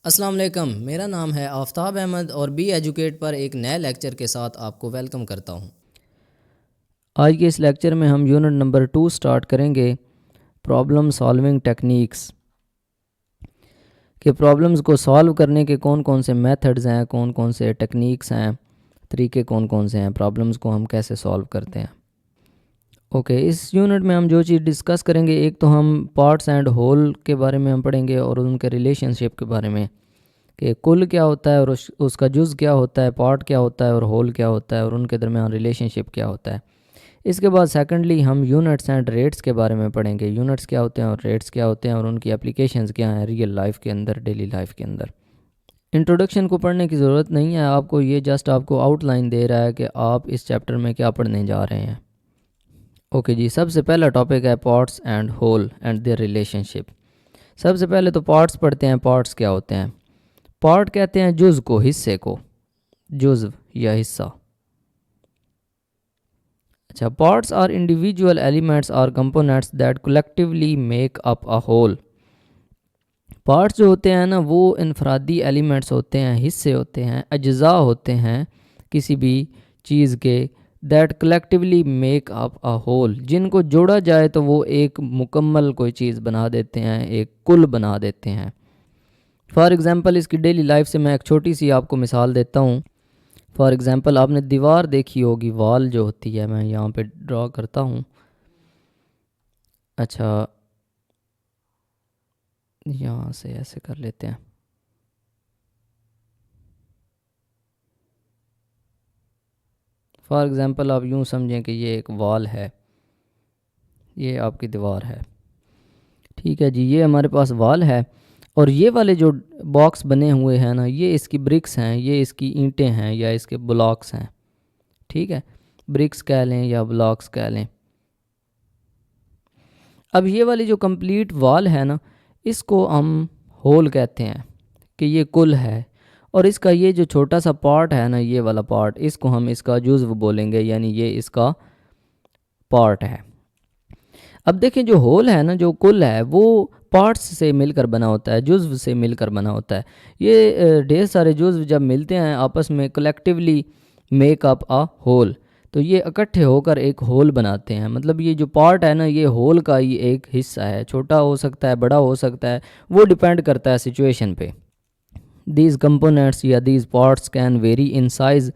अस्सलाम वालेकुम, मेरा नाम है आफ्ताब अहमद और बी एजुकेट पर एक नए लेक्चर के साथ आपको वेलकम करता हूं। आज के इस लेक्चर में हम यूनिट नंबर 2 स्टार्ट करेंगे प्रॉब्लम सॉल्विंग टेक्निक्स कि प्रॉब्लम्स को सॉल्व करने के कौन कौन से मेथड्स हैं, कौन कौन से टेक्निक्स हैं, तरीके कौन कौन से हैं, प्रॉब्लम्स को हम कैसे सॉल्व करते हैं। ओके, इस यूनिट में हम जो चीज़ डिस्कस करेंगे, एक तो हम पार्ट्स एंड होल के बारे में हम पढ़ेंगे और उनके रिलेशनशिप के बारे में कि कुल क्या होता है और उसका जुज़ क्या होता है, पार्ट क्या होता है और होल क्या होता है और उनके दरमियान रिलेशनशिप क्या होता है। इसके बाद सेकंडली हम यूनिट्स एंड रेट्स के बारे में पढ़ेंगे, यूनिट्स क्या होते हैं और रेट्स क्या होते हैं और उनकी एप्लीकेशंस क्या हैं रियल लाइफ के अंदर, डेली लाइफ के अंदर। इंट्रोडक्शन को पढ़ने की ज़रूरत नहीं है आपको, ये जस्ट आपको आउटलाइन दे रहा है कि आप इस चैप्टर में क्या पढ़ने जा रहे हैं। ओके जी, सबसे पहला टॉपिक है parts and whole and their relationship. सबसे पहले तो पार्ट्स पढ़ते हैं। पार्ट्स क्या होते हैं? पार्ट कहते हैं जुज़ को, हिस्से को, जुज़ या हिस्सा। अच्छा, parts are individual elements or components that collectively make up a whole. Parts जो होते हैं ना, वो इनफरादी एलिमेंट्स होते हैं, हिस्से होते हैं, अज्जा होते हैं किसी भी चीज़ के, that collectively make up a whole, जिनको जोड़ा जाए तो वो एक मुकम्मल कोई चीज़ बना देते हैं, एक कुल बना देते हैं। फॉर एग्ज़ाम्पल, इसकी डेली लाइफ से मैं एक छोटी सी आपको मिसाल देता हूँ। फॉर एग्ज़ाम्पल, आपने दीवार देखी होगी, वॉल जो होती है, मैं यहाँ पे ड्रॉ करता हूँ। अच्छा, यहाँ से ऐसे कर लेते हैं। फॉर एग्ज़ाम्पल, आप यूँ समझें कि ये एक वॉल है, ये आपकी दीवार है, ठीक है जी। ये हमारे पास वॉल है और ये वाले जो बॉक्स बने हुए हैं ना, ये इसकी ब्रिक्स हैं, ये इसकी ईंटें हैं या इसके ब्लॉक्स हैं, ठीक है। ब्रिक्स कह लें या ब्लॉक्स कह लें। अब ये वाली जो कंप्लीट वॉल है ना, इसको हम होल कहते हैं कि ये कुल है। और इसका ये जो छोटा सा पार्ट है ना, ये वाला पार्ट, इसको हम इसका जुज़्व बोलेंगे, यानी ये इसका पार्ट है। अब देखें, जो होल है ना, जो कुल है, वो पार्ट्स से मिलकर बना होता है, जुज़्व से मिलकर बना होता है। ये ढेर सारे जुज़्व जब मिलते हैं आपस में, collectively make up a whole, तो ये इकट्ठे होकर एक होल बनाते हैं। मतलब ये जो पार्ट है ना, ये होल का ही एक हिस्सा है, छोटा हो सकता है, बड़ा हो सकता है, वो डिपेंड करता है सिचुएशन पे। दीज कंपोनेंट्स या these parts can very in size,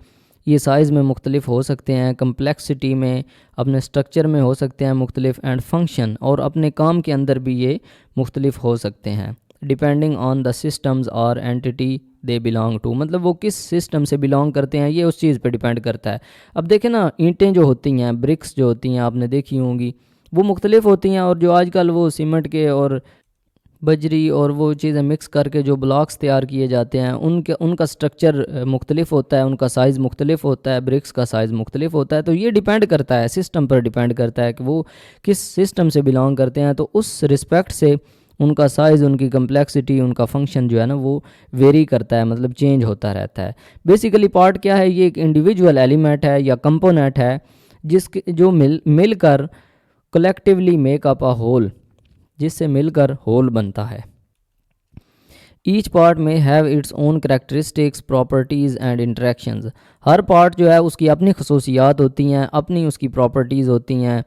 ये साइज़ में मुख्तलिफ हो सकते हैं, कम्प्लेक्सिटी में, अपने स्ट्रक्चर में हो सकते हैं मुख्तलिफ, एंड फंक्शन, और अपने काम के अंदर भी ये मुख्तलिफ हो सकते हैं, डिपेंडिंग ऑन द सिस्टम्स और एंटिटी दे बिलोंग टू। मतलब वो किस सिस्टम से बिलोंग करते हैं, ये उस चीज़ पे डिपेंड करता है। अब देखें ना, ईंटें जो होती हैं, ब्रिक्स जो होती हैं, आपने देखी होंगी, वो मुख्तलिफ होती हैं। और जो आजकल वो सीमेंट के और बजरी और वो चीज़ें मिक्स करके जो ब्लॉक्स तैयार किए जाते हैं, उनका स्ट्रक्चर मुख्तलिफ होता है, उनका साइज़ मुख्तलिफ होता है, ब्रिक्स का साइज़ मुख्तलिफ होता है। तो ये डिपेंड करता है, सिस्टम पर डिपेंड करता है कि वो किस सिस्टम से बिलोंग करते हैं। तो उस रिस्पेक्ट से उनका साइज़, उनकी कम्प्लेक्सिटी, उनका फंक्शन जो है ना, वो वेरी करता है, मतलब चेंज होता रहता है। बेसिकली पार्ट क्या है? ये एक इंडिविजुअल एलिमेंट है या कंपोनेंट है जिसके जो मिलकर collectively make up a whole, जिससे मिलकर होल बनता है। Each part may have its own characteristics, properties and interactions. हर पार्ट जो है उसकी अपनी खसूसियात होती हैं, अपनी उसकी प्रॉपर्टीज़ होती हैं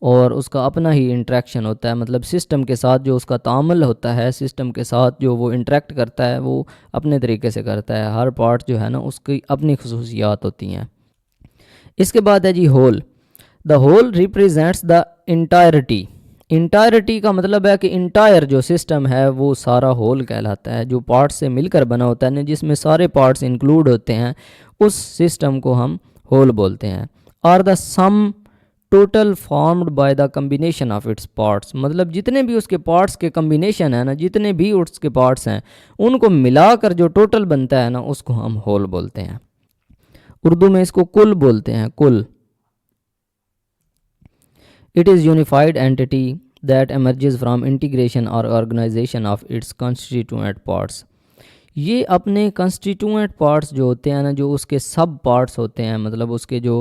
और उसका अपना ही इंटरेक्शन होता है। मतलब सिस्टम के साथ जो उसका तामुल होता है, सिस्टम के साथ जो वो इंटरेक्ट करता है, वो अपने तरीके से करता है। हर पार्ट जो है ना, उसकी अपनी खसूसियात होती हैं। इसके बाद है जी whole. The whole represents the entirety. Entirety का मतलब है कि इंटायर जो सिस्टम है वो सारा होल कहलाता है। जो पार्ट्स से मिलकर बना होता है ना, जिसमें सारे पार्ट्स इंक्लूड होते हैं, उस सिस्टम को हम होल बोलते हैं। Are the sum total formed by the combination of its parts. मतलब जितने भी उसके पार्ट्स के कम्बिनेशन है ना, जितने भी उसके पार्ट्स हैं, उनको मिलाकर जो टोटल बनता है ना, उसको हम होल बोलते हैं। उर्दू में इसको कुल बोलते हैं, कुल। It is unified entity that emerges from integration or organization of its constituent parts. ये अपने constituent parts जो होते हैं ना, जो उसके सब parts होते हैं, मतलब उसके जो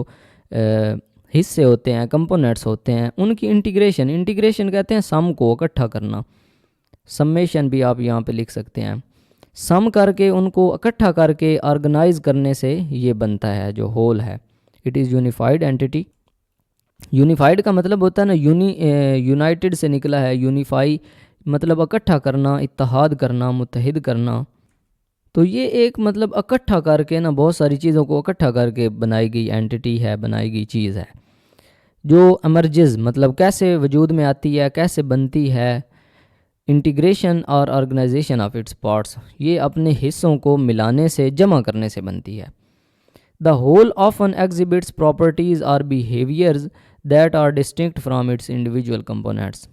हिस्से होते हैं, components होते हैं, उनकी इंटीग्रेशन कहते हैं सम को इकट्ठा करना। सम्मेशन भी आप यहाँ पे लिख सकते हैं। सम करके उनको इकट्ठा करके ऑर्गेनाइज करने से ये बनता है जो होल है। It is unified entity. Unified का मतलब होता है ना यूनाइटेड से निकला है, यूनिफाई मतलब इकट्ठा करना, इत्तेहाद करना, मुत्तहिद करना। तो ये एक मतलब इकट्ठा करके ना बहुत सारी चीज़ों को इकट्ठा करके बनाई गई एंटिटी है, बनाई गई चीज़ है जो एमर्जेस मतलब कैसे वजूद में आती है, कैसे बनती है। इंटीग्रेशन और ऑर्गेनाइजेशन ऑफ इट्स पार्ट्स, ये अपने हिस्सों को मिलाने से, जमा करने से बनती है। The whole often exhibits properties और behaviours that are distinct from its individual components.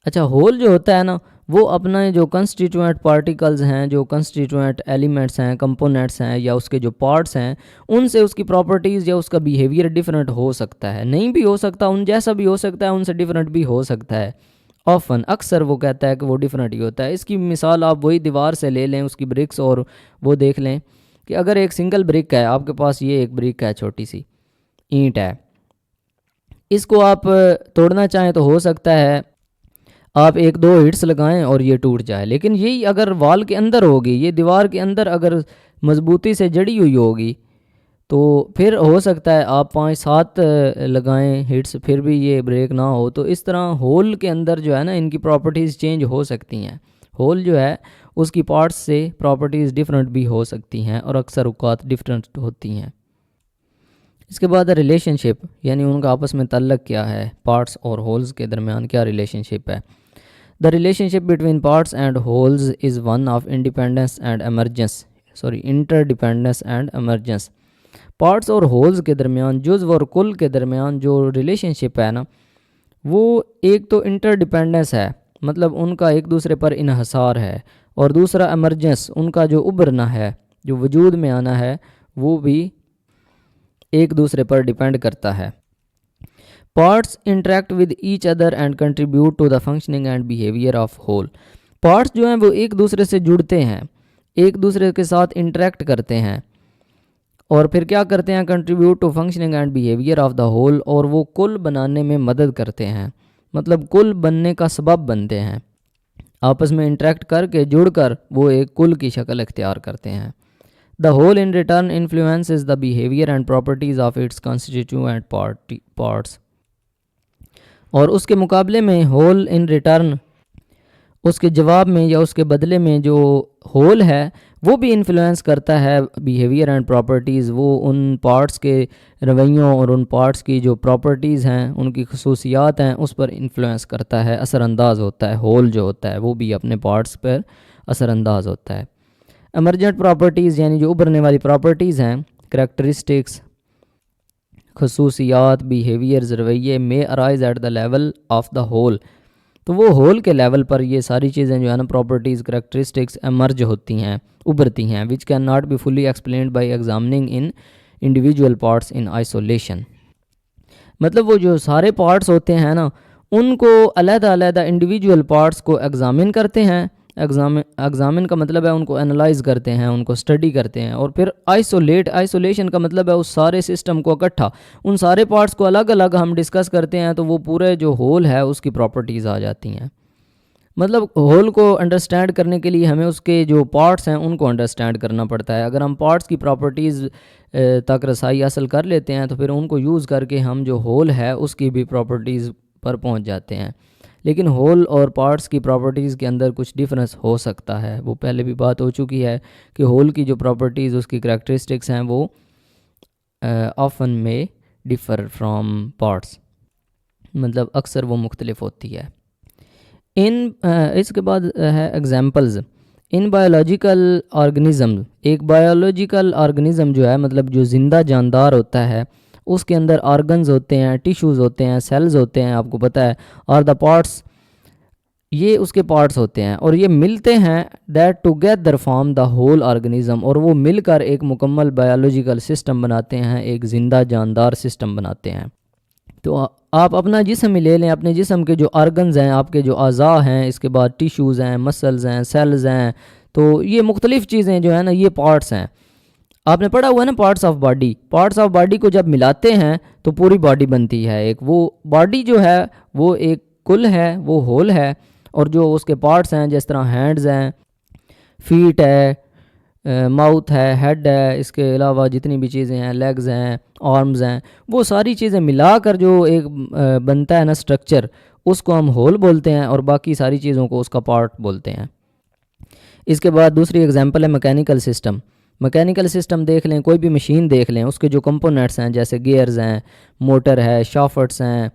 अच्छा, होल जो होता है ना वो अपना जो कंस्टिट्यूएंट पार्टिकल्स हैं, जो कंस्टिट्यूएंट एलिमेंट्स हैं, कंपोनेंट्स हैं या उसके जो पार्ट्स हैं, उनसे उसकी प्रॉपर्टीज़ या उसका बिहेवियर डिफरेंट हो सकता है, नहीं भी हो सकता, उन जैसा भी हो सकता है, उनसे डिफरेंट भी हो सकता है। ऑफन अक्सर वो कहता है कि वो डिफरेंट ही होता है। इसकी मिसाल आप वही दीवार से ले लें, उसकी ब्रिक्स, और वो देख लें कि अगर एक सिंगल ब्रिक है आपके पास, ये एक ब्रिक है, छोटी सी ईंट है, इसको आप तोड़ना चाहें तो हो सकता है आप एक दो हिट्स लगाएं और ये टूट जाए। लेकिन यही अगर वॉल के अंदर होगी, ये दीवार के अंदर अगर मजबूती से जड़ी हुई होगी, तो फिर हो सकता है आप 5-7 लगाएं हिट्स, फिर भी ये ब्रेक ना हो। तो इस तरह होल के अंदर जो है ना इनकी प्रॉपर्टीज़ चेंज हो सकती हैं। होल जो है उसकी पार्ट्स से प्रॉपर्टीज़ डिफरेंट भी हो सकती हैं और अक्सर औक़ात डिफरेंट होती हैं। इसके बाद रिलेशनशिप, यानी उनका आपस में तल्लक क्या है, पार्ट्स और होल्स के दरमियान क्या रिलेशनशिप है। The relationship between parts and holes is one of interdependence and emergence. Parts और होल्स के दरमियान, जुज़्व और कुल के दरमियान जो रिलेशनशिप है ना, वो एक तो इंटरडिपेंडेंस है, मतलब उनका एक दूसरे पर इन्हसार है, और दूसरा एमरजेंस, उनका जो उभरना है, जो वजूद में आना है, वो भी एक दूसरे पर डिपेंड करता है। Parts interact with each other and contribute to the functioning and behaviour of whole. Parts जो हैं वो एक दूसरे से जुड़ते हैं, एक दूसरे के साथ इंटरेक्ट करते हैं, और फिर क्या करते हैं, contribute to functioning and behaviour of the whole, और वो कुल बनाने में मदद करते हैं, मतलब कुल बनने का सबब बनते हैं। आपस में इंटरेक्ट करके, जुड़कर वो एक कुल की शक्ल इख्तियार करते हैं। The whole in return influences the behaviour and properties of its constituent parts. और उसके मुकाबले में होल इन रिटर्न, उसके जवाब में या उसके बदले में जो होल है वो भी इन्फ्लुएंस करता है बिहेवियर एंड प्रॉपर्टीज़। वो उन पार्ट्स के रवैयों और उन पार्ट्स की जो प्रॉपर्टीज़ हैं, उनकी खसूसियात हैं, उस पर इन्फ्लुएंस करता है, असरअंदाज होता है। होल जो होता है वो भी अपने पार्ट्स पर असरअंदाज होता है। एमरजेंट प्रॉपर्टीज़ यानी जो उभरने वाली प्रॉपर्टीज़ हैं, करैक्टरिस्टिक्स, खसूसियात, बिहेवियर्स, रवैये में arise at the level of the whole. तो वो होल के लेवल पर ये सारी चीज़ें जो है ना, प्रॉपर्टीज़, करैक्टरिस्टिक्स एमर्ज होती हैं, उभरती हैं, which can not be fully explained by examining in individual parts in isolation. मतलब वो जो सारे पार्ट्स होते हैं ना, उनको अलग-अलग इंडिविजुअल पार्ट्स को एग्जामिन करते हैं। एग्जामिन का मतलब है उनको एनालाइज करते हैं, उनको स्टडी करते हैं, और फिर आइसोलेशन का मतलब है उस सारे सिस्टम को इकट्ठा, उन सारे पार्ट्स को अलग अलग हम डिस्कस करते हैं, तो वो पूरे जो होल है उसकी प्रॉपर्टीज़ आ जाती हैं। मतलब होल को अंडरस्टैंड करने के लिए हमें उसके जो पार्ट्स हैं उनको अंडरस्टैंड करना पड़ता है। अगर हम पार्ट्स की प्रॉपर्टीज़ तक रसाई हासिल कर लेते हैं तो फिर उनको यूज़ करके हम जो होल है उसकी भी प्रॉपर्टीज़ पर पहुंच जाते हैं। लेकिन होल और पार्ट्स की प्रॉपर्टीज़ के अंदर कुछ डिफरेंस हो सकता है, वो पहले भी बात हो चुकी है कि होल की जो प्रॉपर्टीज़, उसकी करैक्टरिस्टिक्स हैं, वो ऑफन में डिफ़र फ्रॉम पार्ट्स, मतलब अक्सर वो मुख्तलिफ होती है। इसके बाद है एग्जाम्पल्स। इन बायोलॉजिकल ऑर्गेनिज़म, एक बायोलॉजिकल ऑर्गेनिज़म जो है मतलब जो ज़िंदा जानदार होता है, उसके अंदर ऑर्गन्स होते हैं, टिश्यूज़ होते हैं, सेल्स होते हैं, आपको पता है, और द पार्ट्स, ये उसके पार्ट्स होते हैं, और ये मिलते हैं that together form the whole organism, और वो मिलकर एक मुकम्मल बायोलॉजिकल सिस्टम बनाते हैं, एक ज़िंदा जानदार सिस्टम बनाते हैं। तो आप अपना जिस्म ही ले लें, अपने जिस्म के जो ऑर्गन्स हैं, आपके जो अज़ा हैं, इसके बाद टिश्यूज़ हैं, मसल्स हैं, सेल्स हैं, तो ये मुख्तलिफ़ चीज़ें जो है ना, ये पार्ट्स हैं। आपने पढ़ा हुआ है ना parts of body. Parts of body को जब मिलाते हैं तो पूरी बॉडी बनती है एक। वो बॉडी जो है वो एक कुल है, वो होल है, और जो उसके पार्ट्स हैं, जिस तरह हैंड्स हैं, फीट है, माउथ है, हेड है, इसके अलावा जितनी भी चीज़ें हैं, लेग्स हैं, आर्म्स हैं, वो सारी चीज़ें मिलाकर जो एक बनता है ना स्ट्रक्चर, उसको हम होल बोलते हैं और बाकी सारी चीज़ों को उसका पार्ट बोलते हैं। इसके बाद दूसरी एग्जांपल है मैकेनिकल सिस्टम। मैकेनिकल सिस्टम देख लें, कोई भी मशीन देख लें, उसके जो कंपोनेंट्स हैं जैसे गियर्स हैं, मोटर है, शाफ्ट्स हैं,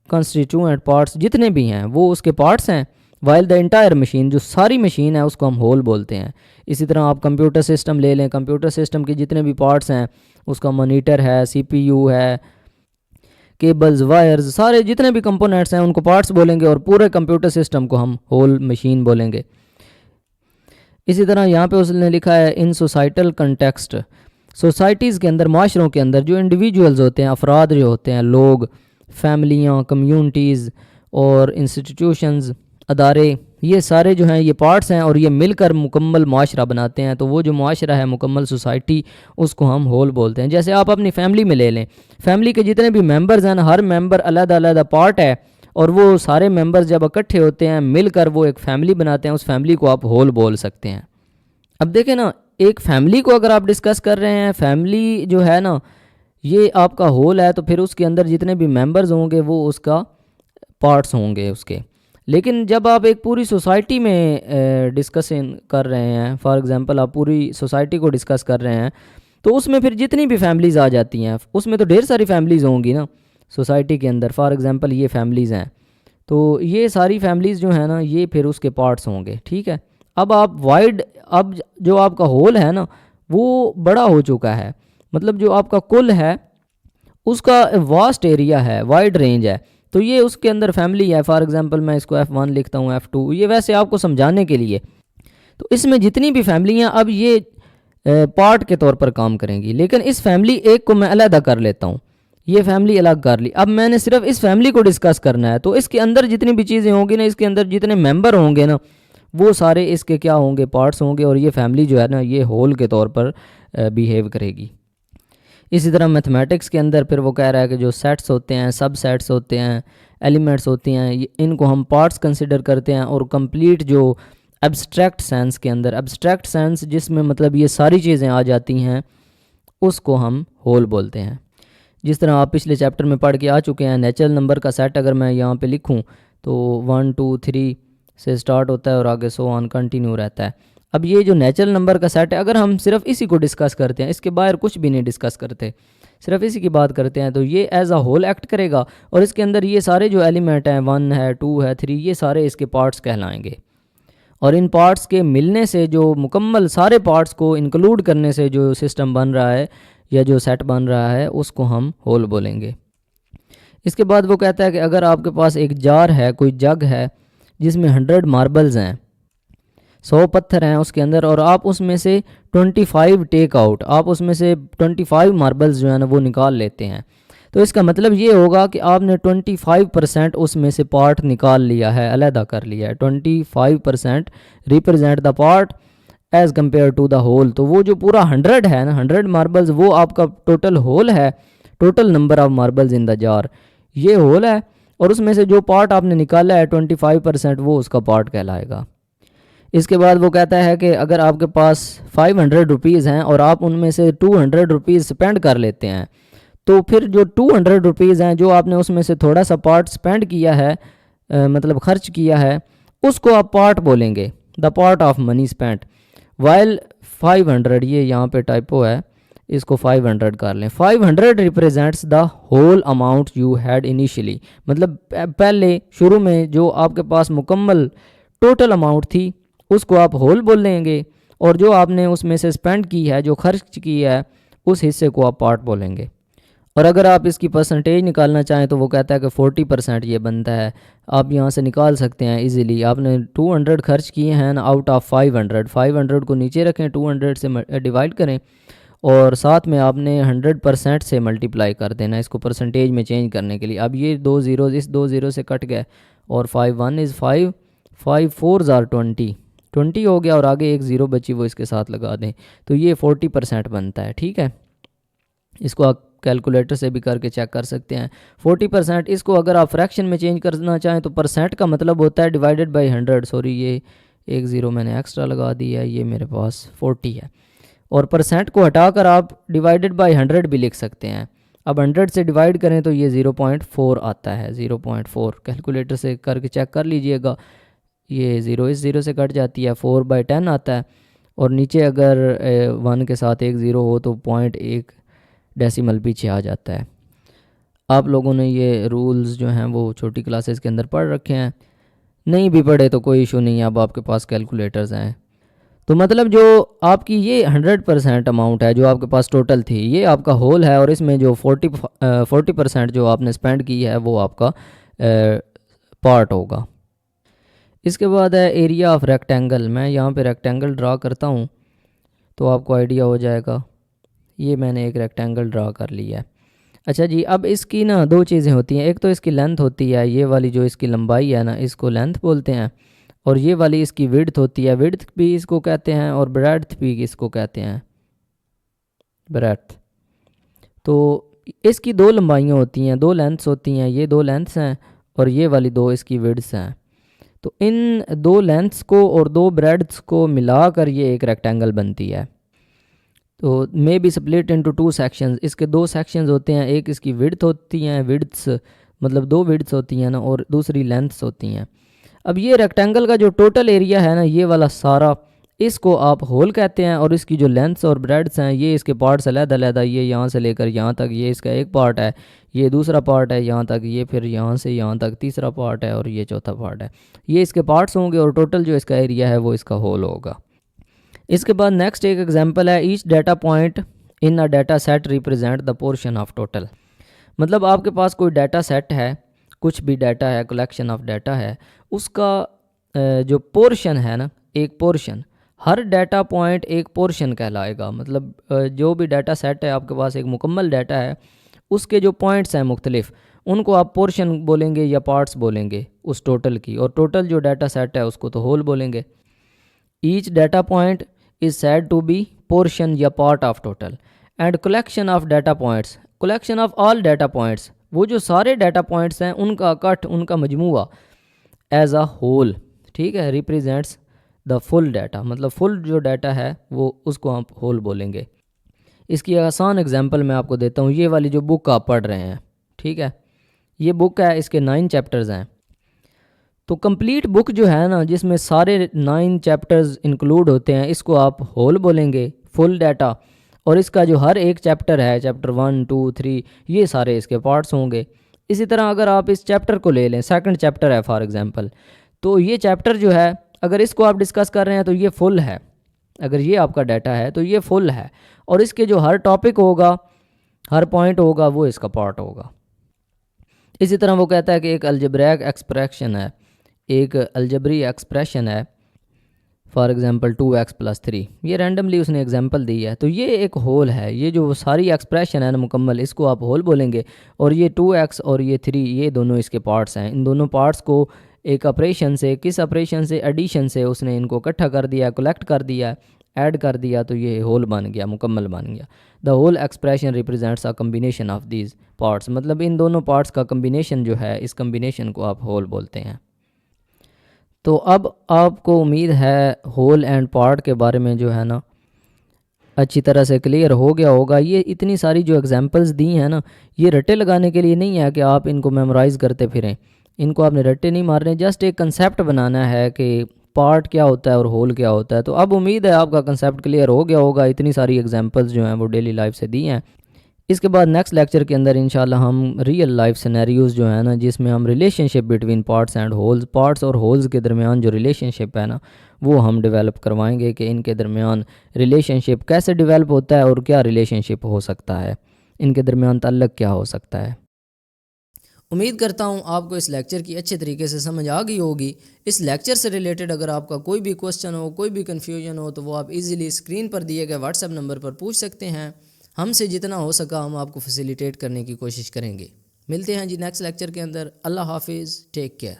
कंस्टिट्यूएंट पार्ट्स जितने भी हैं वो उसके पार्ट्स हैं। वाइल द इंटायर मशीन, जो सारी मशीन है उसको हम होल बोलते हैं। इसी तरह आप कंप्यूटर सिस्टम ले लें, कंप्यूटर सिस्टम के जितने भी पार्ट्स हैं, उसका मॉनिटर है, सीपीयू है, केबल्स, वायर्स, सारे जितने भी कंपोनेंट्स हैं उनको पार्ट्स बोलेंगे और पूरे कंप्यूटर सिस्टम को हम होल मशीन बोलेंगे। इसी तरह यहाँ पे उसने लिखा है इन सोसाइटल कंटेक्स्ट, सोसाइटीज़ के अंदर, माशरों के अंदर जो इंडिविजुअल्स होते हैं, अफराद जो होते हैं, लोग, फैमिलियाँ, कम्युनिटीज़ और इंस्टीट्यूशंस, अदारे, ये सारे जो हैं ये पार्ट्स हैं और ये मिलकर मुकम्मल माशरा बनाते हैं। तो वो जो माशरा है, मुकम्मल सोसाइटी, उसको हम होल बोलते हैं। जैसे आप अपनी फैमिली में ले लें, फैमिली के जितने भी मेंबर्स हैं, हर मेंबर अलग अलग पार्ट है और वो सारे मेंबर्स जब इकट्ठे होते हैं मिलकर वो एक फैमिली बनाते हैं। उस फैमिली को आप होल बोल सकते हैं। अब देखें ना, एक फैमिली को अगर आप डिस्कस कर रहे हैं, फैमिली जो है ना ये आपका होल है, तो फिर उसके अंदर जितने भी मेंबर्स होंगे वो उसका पार्ट्स होंगे उसके। लेकिन जब आप एक पूरी सोसाइटी में डिस्कशन कर रहे हैं, फॉर एग्जांपल आप पूरी सोसाइटी को डिस्कस कर रहे हैं, तो उसमें फिर जितनी भी फैमिलीज़ आ जाती हैं, उसमें तो ढेर सारी फैमिलीज़ होंगी ना सोसाइटी के अंदर। फॉर एग्जांपल ये फैमिलीज़ हैं, तो ये सारी फैमिलीज़ जो है ना ये फिर उसके पार्ट्स होंगे। ठीक है, अब आप वाइड, अब जो आपका होल है ना वो बड़ा हो चुका है, मतलब जो आपका कुल है उसका वास्ट एरिया है, वाइड रेंज है, तो ये उसके अंदर फैमिली है। फॉर एग्जांपल मैं इसको F1 लिखता हूँ, F2, ये वैसे आपको समझाने के लिए। तो इसमें जितनी भी फैमिलियाँ अब ये पार्ट के तौर पर काम करेंगी, लेकिन इस फैमिली एक को मैं अलग कर लेता हूँ, ये फैमिली अलग कर ली। अब मैंने सिर्फ इस फैमिली को डिस्कस करना है, तो इसके अंदर जितनी भी चीज़ें होंगी ना, इसके अंदर जितने मेंबर होंगे ना वो सारे इसके क्या होंगे, पार्ट्स होंगे, और ये फैमिली जो है ना ये होल के तौर पर बिहेव करेगी। इसी तरह मैथमेटिक्स के अंदर फिर वो कह रहा है कि जो सेट्स होते हैं, सब सेट्स होते हैं, एलिमेंट्स होती हैं, इनको हम पार्ट्स कंसिडर करते हैं। और कंप्लीट जो एब्स्ट्रैक्ट सेंस के अंदर, एब्स्ट्रैक्ट सेंस जिसमें मतलब ये सारी चीज़ें आ जाती हैं, उसको हम होल बोलते हैं। जिस तरह आप पिछले चैप्टर में पढ़ के आ चुके हैं, नेचुरल नंबर का सेट अगर मैं यहाँ पे लिखूँ तो 1 2 3 से स्टार्ट होता है और आगे सो ऑन कंटिन्यू रहता है। अब ये जो नेचुरल नंबर का सेट है, अगर हम सिर्फ इसी को डिस्कस करते हैं, इसके बाहर कुछ भी नहीं डिस्कस करते, सिर्फ इसी की बात करते हैं, तो ये एज अ होल एक्ट करेगा और इसके अंदर ये सारे जो एलिमेंट हैं, 1 है, 2 है, 3, ये सारे इसके पार्ट्स कहलाएंगे। और इन पार्ट्स के मिलने से, जो मुकम्मल सारे पार्ट्स को इंक्लूड करने से जो सिस्टम बन रहा है या जो सेट बन रहा है, उसको हम होल बोलेंगे। इसके बाद वो कहता है कि अगर आपके पास एक जार है, कोई जग है जिसमें 100 मार्बल्स हैं, 100 पत्थर हैं उसके अंदर, और आप उसमें से 25 टेक आउट, आप उसमें से 25 मार्बल्स जो है ना वो निकाल लेते हैं, तो इसका मतलब ये होगा कि आपने 25% उसमें से पार्ट निकाल लिया है, अलहदा कर लिया है। 25% represent the part as compare to the whole. तो वो जो पूरा 100 है ना, 100 मार्बल्स, वो आपका टोटल होल है, total number of marbles in the jar, ये होल है। और उसमें से जो पार्ट आपने निकाला है 25%, वो उसका पार्ट कहलाएगा। इसके बाद वो कहता है कि अगर आपके पास 500 रुपीज़ हैं और आप उनमें से 200 रुपीज़ स्पेंड कर लेते हैं, तो फिर जो 200 रुपीज़ हैं, जो आपने उसमें से थोड़ा सा पार्ट स्पेंड किया है, मतलब खर्च किया है, उसको आप पार्ट बोलेंगे, the part of money spent. While 500, ये यहाँ पे टाइपो है, इसको 500 कर लें। 500 represents the whole amount you had initially, मतलब पहले शुरू में जो आपके पास मुकम्मल टोटल अमाउंट थी उसको आप होल बोल लेंगे, और जो आपने उसमें से स्पेंड की है, जो खर्च की है, उस हिस्से को आप पार्ट बोलेंगे। और अगर आप इसकी परसेंटेज निकालना चाहें तो वो कहता है कि 40% ये बनता है। आप यहाँ से निकाल सकते हैं इजीली। आपने 200 खर्च किए हैं आउट ऑफ 500, 500 को नीचे रखें, 200 से डिवाइड करें और साथ में आपने 100% से मल्टीप्लाई कर देना इसको परसेंटेज में चेंज करने के लिए। अब ये 2 ज़ीरोज़ इस 2 ज़ीरो से कट गए और 5 1 इज़ 5, 5 4 आर 20 हो गया और आगे एक ज़ीरो बची, वो इसके साथ लगा दें, तो ये 40% बनता है। ठीक है, इसको आप कैलकुलेटर से भी करके चेक कर सकते हैं। 40%, इसको अगर आप फ्रैक्शन में चेंज करना चाहें तो परसेंट का मतलब होता है डिवाइडेड बाई 100, सॉरी ये एक ज़ीरो मैंने एक्स्ट्रा लगा दी है, ये मेरे पास 40 है। और परसेंट को हटाकर आप डिवाइडेड बाय 100 भी लिख सकते हैं। अब 100 से डिवाइड करें तो ये 0.4 आता है, 0.4 कैलकुलेटर से करके चेक कर लीजिएगा। ये ज़ीरो इस ज़ीरो से कट जाती है, 4/10 आता है। और नीचे अगर 1 के साथ एक ज़ीरो हो तो 0.1 डेसिमल पीछे आ जाता है। आप लोगों ने ये रूल्स जो हैं वो छोटी क्लासेस के अंदर पढ़ रखे हैं, नहीं भी पढ़े तो कोई इशू नहीं है, अब आपके पास कैलकुलेटर्स हैं। तो मतलब जो आपकी ये 100% अमाउंट है जो आपके पास टोटल थी, ये आपका होल है, और इसमें जो 40% जो आपने स्पेंड की है वो आपका पार्ट होगा। इसके बाद है एरिया ऑफ रेक्टेंगल। मैं यहाँ पे रेक्टेंगल ड्रा करता हूँ तो आपको आइडिया हो जाएगा। ये मैंने एक रेक्टेंगल ड्रा कर लिया है। अच्छा जी, अब इसकी ना दो चीज़ें होती हैं, एक तो इसकी लेंथ होती है, ये वाली जो इसकी लंबाई है ना इसको लेंथ बोलते हैं, और ये वाली इसकी विड्थ होती है, विड्थ भी इसको कहते हैं, और ब्रेड्थ भी इसको कहते हैं, ब्रेड्थ। तो इसकी दो लंबाइयाँ होती हैं, दो लेंथ्स होती हैं, ये दो लेंथ्स हैं और ये वाली दो इसकी विड्थ्स हैं। तो इन दो लेंथ्स को और दो ब्रेड्थ्स को मिलाकर ये एक रेक्टेंगल बनती है। तो may be split into 2 sections. इसके दो सेक्शंस होते हैं, एक इसकी विड्थ होती हैं, विड्थ्स मतलब दो विड्थ्स होती हैं ना, और दूसरी लेंथ्स होती हैं। अब ये रेक्टेंगल का जो टोटल एरिया है ना, ये वाला सारा, इसको आप होल कहते हैं, और इसकी जो लेंथ्स और ब्रेड्थ्स हैं ये इसके पार्ट्स अलग-अलग, ये यहाँ से लेकर यहाँ तक ये इसका एक पार्ट है, ये दूसरा पार्ट है यहाँ तक, ये फिर यहाँ से यहाँ तक तीसरा पार्ट है, और ये चौथा पार्ट है। ये इसके पार्ट्स होंगे और टोटल जो इसका एरिया है वो इसका होल होगा। इसके बाद नेक्स्ट एक एग्जांपल है, each data point in a data set represent the portion of total. मतलब आपके पास कोई डाटा सेट है, कुछ भी डाटा है, कलेक्शन ऑफ डाटा है, उसका जो पोर्शन है ना, एक पोर्शन, हर डाटा पॉइंट एक पोर्शन कहलाएगा। मतलब जो भी डाटा सेट है आपके पास, एक मुकम्मल डाटा है, उसके जो पॉइंट्स हैं मुख्तलिफ, उनको आप पोर्शन बोलेंगे या पार्ट्स बोलेंगे उस टोटल की, और टोटल जो डाटा सेट है उसको तो होल बोलेंगे। Each data point is said to be portion या part of total and collection of data points, collection of all data points, वो जो सारे डाटा पॉइंट्स हैं उनका इकट्ठ, उनका मजमूआ, एज अ होल, ठीक है, रिप्रेजेंट्स द फुल डाटा। मतलब फुल जो डाटा है वो उसको हम होल बोलेंगे। इसकी आसान एग्जांपल मैं आपको देता हूँ। ये वाली जो बुक आप पढ़ रहे हैं, ठीक है, ये बुक है, इसके 9 चैप्टर्स हैं। तो कंप्लीट बुक जो है ना, जिसमें सारे 9 चैप्टर्स इंक्लूड होते हैं, इसको आप होल बोलेंगे, फुल डाटा। और इसका जो हर एक चैप्टर है, चैप्टर 1, 2, 3, ये सारे इसके पार्ट्स होंगे। इसी तरह अगर आप इस चैप्टर को ले लें, सेकंड चैप्टर है फॉर एग्जांपल, तो ये चैप्टर जो है अगर इसको आप डिस्कस कर रहे हैं तो ये फुल है। अगर ये आपका डाटा है तो ये फुल है, और इसके जो हर टॉपिक होगा, हर पॉइंट होगा, वो इसका पार्ट होगा। इसी तरह वो कहता है कि एक अलजेब्रिक एक्सप्रेशन है, एक अलजबरी एक्सप्रेशन है, फॉर एग्जांपल 2x + 3, ये रैंडमली उसने एग्जांपल दी है, तो ये एक होल है। ये जो सारी एक्सप्रेशन है ना मुकम्मल, इसको आप होल बोलेंगे। और ये 2x और ये 3, ये दोनों इसके पार्ट्स हैं। इन दोनों पार्ट्स को एक ऑपरेशन से, किस ऑपरेशन से, एडिशन से उसने इनको इकट्ठा कर दिया, कलेक्ट कर दिया, ऐड कर दिया, तो ये होल बन गया, मुकम्मल बन गया। The whole expression represents a combination of these parts. मतलब इन दोनों पार्ट्स का कम्बिनेशन जो है, इस कम्बिनेशन को आप होल बोलते हैं। तो अब आपको उम्मीद है होल एंड पार्ट के बारे में जो है ना अच्छी तरह से क्लियर हो गया होगा। ये इतनी सारी जो एग्जांपल्स दी हैं ना, ये रट्टे लगाने के लिए नहीं है कि आप इनको मेमोराइज़ करते फिरें, इनको आपने रट्टे नहीं मारने, जस्ट एक कंसेप्ट बनाना है कि पार्ट क्या होता है और होल क्या होता है। तो अब उम्मीद है आपका कंसेप्ट क्लियर हो गया होगा। इतनी सारी एग्जांपल्स जो हैं वो डेली लाइफ से दी हैं। इसके बाद नेक्स्ट लेक्चर के अंदर इंशाल्लाह हम रियल लाइफ सिनेरियोज़ जो है ना, जिसमें हम relationship between parts and holes, parts और होल्स के दरमियान जो रिलेशनशिप है ना, वो हम डेवलप करवाएंगे कि इनके दरमियान रिलेशनशिप कैसे डेवलप होता है और क्या रिलेशनशिप हो सकता है, इनके दरमियान ताल्लुक़ क्या हो सकता है। उम्मीद करता हूँ आपको इस लेक्चर की अच्छे तरीके से समझ आ गई होगी। इस लेक्चर से रिलेटेड अगर आपका कोई भी क्वेश्चन हो, कोई भी कन्फ्यूजन हो, तो वो आप इजीली स्क्रीन पर दिए गए व्हाट्सएप नंबर पर पूछ सकते हैं। हमसे जितना हो सका हम आपको फैसिलिटेट करने की कोशिश करेंगे। मिलते हैं जी नेक्स्ट लेक्चर के अंदर। अल्लाह हाफिज़, टेक केयर।